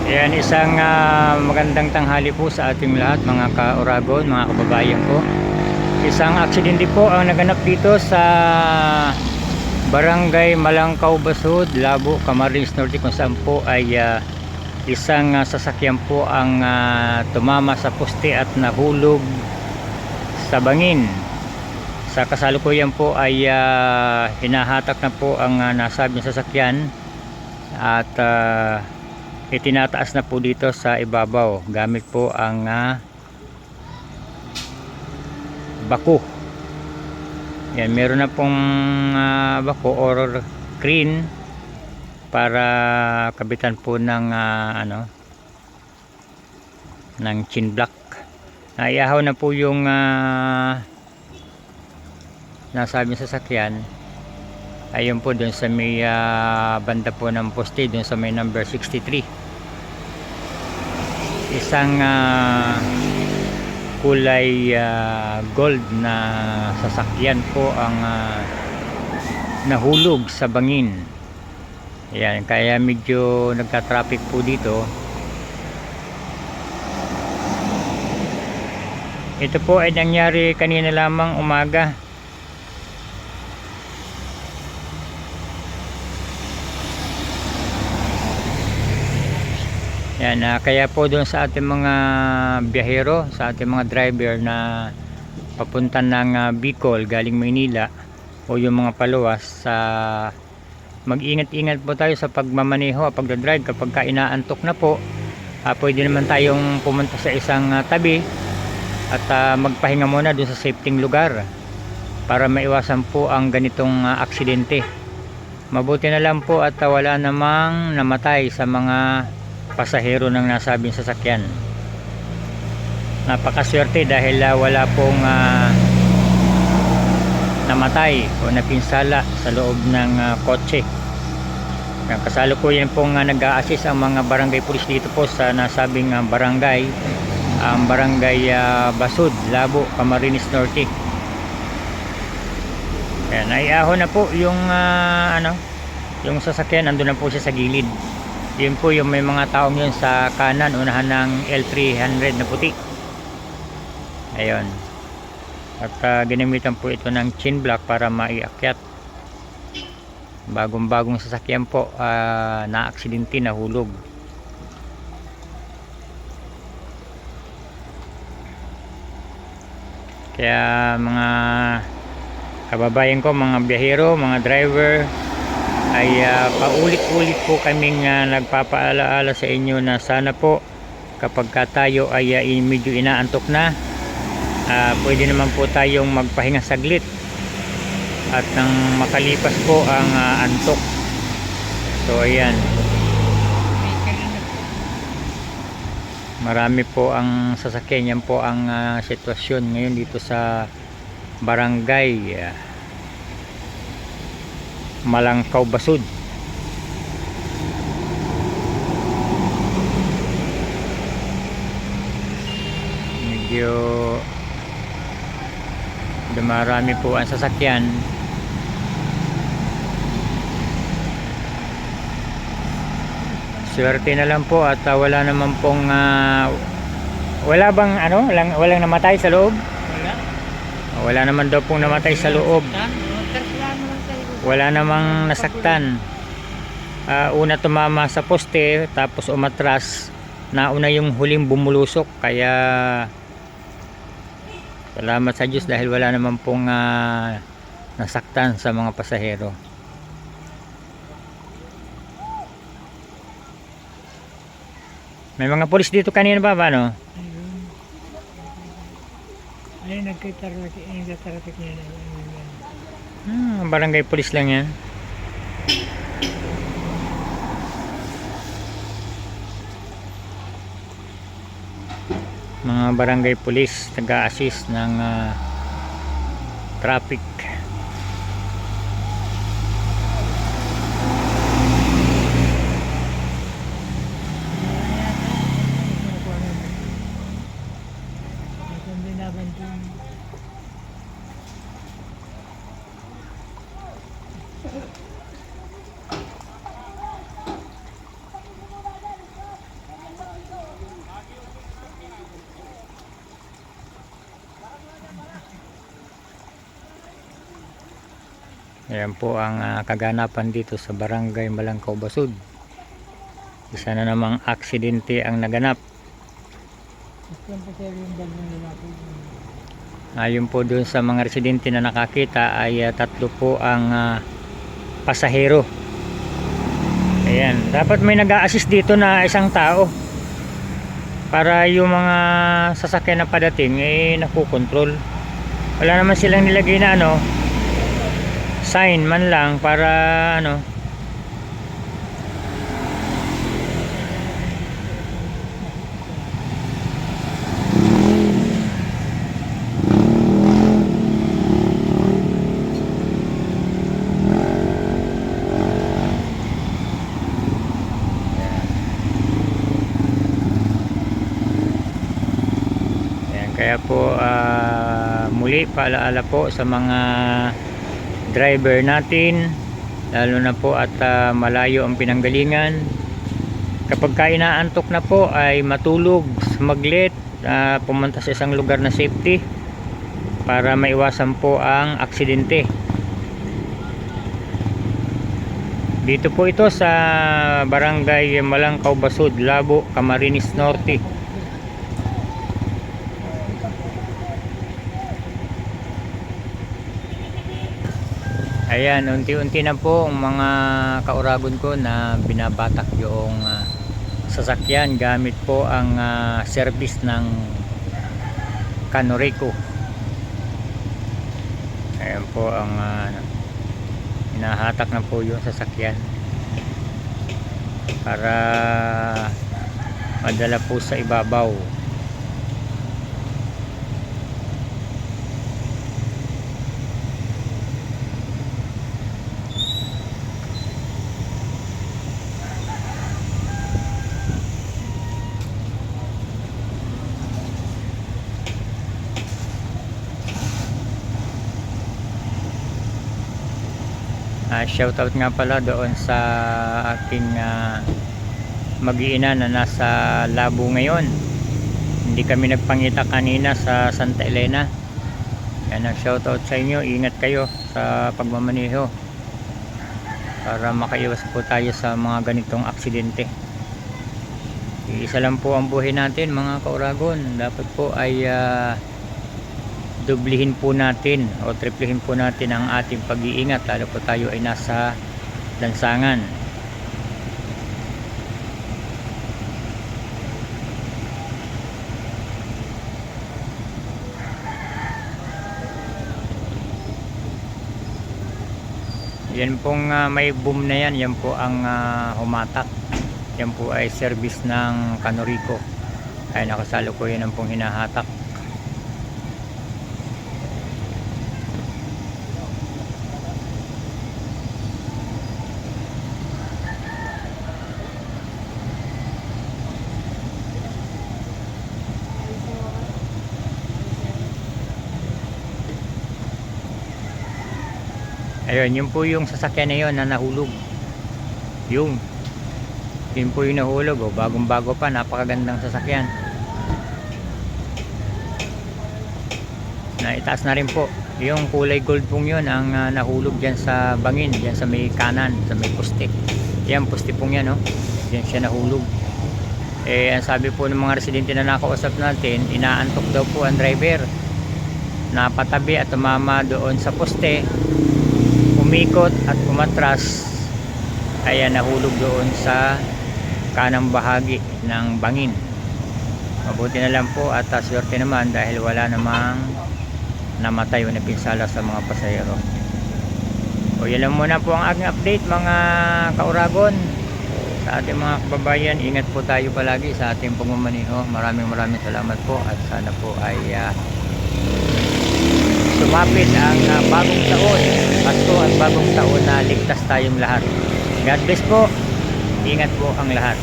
Ayan, isang magandang tanghali po sa ating lahat mga ka-Oragon, mga kababayan ko. Isang aksidente po ang naganap dito sa Barangay Malangkaw Basud, Labo, Camarines Norte, kung saan po ay isang sasakyan po ang tumama sa poste at nahulog sa bangin. Sa kasalukuyan po ay hinahatak na po ang nasabing sasakyan at itinataas na po dito sa ibabaw gamit po ang bako. Yan, meron na pong bako or crane para kabitan po ng ng chin block. Naiahaw na po yung nasabing sasakyan. Ayun po dun sa may banda po ng poste, dun sa may number 63. Isang kulay gold na sasakyan po ang nahulog sa bangin. Ayan, kaya medyo nagka-traffic po dito. Ito po ay nangyari kanina lamang umaga. Yan, kaya po doon sa ating mga biyahero, sa ating mga driver na papunta ng Bicol galing Maynila o yung mga paluwas, mag-ingat-ingat po tayo sa pagmamaneho, pagdadrive. Kapag inaantok na po, pwede naman tayong pumunta sa isang tabi at magpahinga muna doon sa safety lugar para maiwasan po ang ganitong aksidente. Mabuti na lang po at wala namang namatay sa mga pasahero ng nasabing sasakyan. Napakaswerte dahil wala pong namatay o napinsala sa loob ng kotse. Kasalukuyan pong nag-a-assist ang mga barangay police dito po sa nasabing barangay, ang barangay Basud, Labo, Camarines Norte. Ayan, naiahon na po yung yung sasakyan, andun na po siya sa gilid. Yun po yung may mga taong yun sa kanan, unahan ng L300 na puti. Ayun. At ginamitan po ito ng chin block para maiakyat. Bagong-bagong sasakyan po, na-aksidente, nahulog. Kaya mga kababayan ko, mga biyahero, mga driver, ay paulit-ulit po kaming nagpapaalaala sa inyo na sana po kapag tayo ay medyo inaantok na, pwede naman po tayong magpahinga saglit at nang makalipas po ang antok. So ayan, marami po ang sasakyan. Yan po ang sitwasyon ngayon dito sa barangay Malangkaw Basud. Medyo dumarami po ang sasakyan. Swerte na lang po at wala naman pong wala bang walang namatay sa loob? Wala naman daw pong namatay sa loob. Wala namang nasaktan. Una tumama sa poste, tapos umatras. Nauna yung huling bumulusok. Kaya salamat sa Diyos dahil wala naman pong nasaktan sa mga pasahero. May mga pulis dito kanina ba, no? Ayun, nagka-traffic niya na. Barangay pulis lang yan. Mga barangay pulis nag-a-assist ng traffic. Ayan po ang kaganapan dito sa Barangay Malangkaw Basud. Isa na namang aksidente ang naganap. Yan po sir yung bag ng lalaki. Ayon po doon sa mga residente na nakakita ay 3 po ang pasahero. Ayan, dapat may nag-a-assist dito na isang tao para yung mga sasakyan na padating nakukontrol. Wala naman silang nilagay na sign man lang para kaya po muli paalaala po sa mga driver natin, lalo na po at malayo ang pinanggalingan. Kapag inaantok na po ay matulog, smaglit, pumunta sa isang lugar na safety para maiwasan po ang aksidente. Dito po ito sa Barangay Malangkaw Basud, Labo, Camarines Norte. Ayan, unti-unti na po ang mga kauragon ko na binabatak yung sasakyan gamit po ang service ng Canorico. Ayan po ang hinahatak na po yung sasakyan para madala po sa ibabaw. Shoutout nga pala doon sa aking mag-iina na nasa Labo ngayon. Hindi kami nagpangita kanina sa Santa Elena. Yan, shoutout sa inyo. Ingat kayo sa pagmamaneho para makaiwas po tayo sa mga ganitong aksidente. Isa lang po ang buhay natin mga kauragon. Dapat po ay dublihin po natin o triplihin po natin ang ating pag-iingat, lalo po tayo ay nasa lansangan. Yan pong may boom na yan po ang humatak. Yan po ay service ng Canorico. Ay nakasalukuyan ang pong hinahatak. Ayun, yun po yung sasakyan na yun na nahulog. Yun po yung nahulog. Bagong bago pa, napakagandang sasakyan. Naitaas na rin po. Yung kulay gold pong yun ang nahulog dyan sa bangin, dyan sa may kanan, sa may poste. Yan, poste pong yan, dyan siya nahulog. Ang sabi po ng mga residente na nakausap natin, inaantok daw po ang driver. Napatabi at tumama doon sa poste, umikot at umatras, kaya nahulog doon sa kanang bahagi ng bangin. Mabuti na lang po at swerte naman dahil wala namang namatay o napinsala sa mga pasahero. O yan lang muna po ang aking update mga kauragon. Sa ating mga kababayan, ingat po tayo palagi sa ating pagmamaneho. Maraming salamat po at sana po ay sumapit ang bagong taon, Pasko at bagong taon na ligtas tayong lahat. God bless po. Ingat po ang lahat.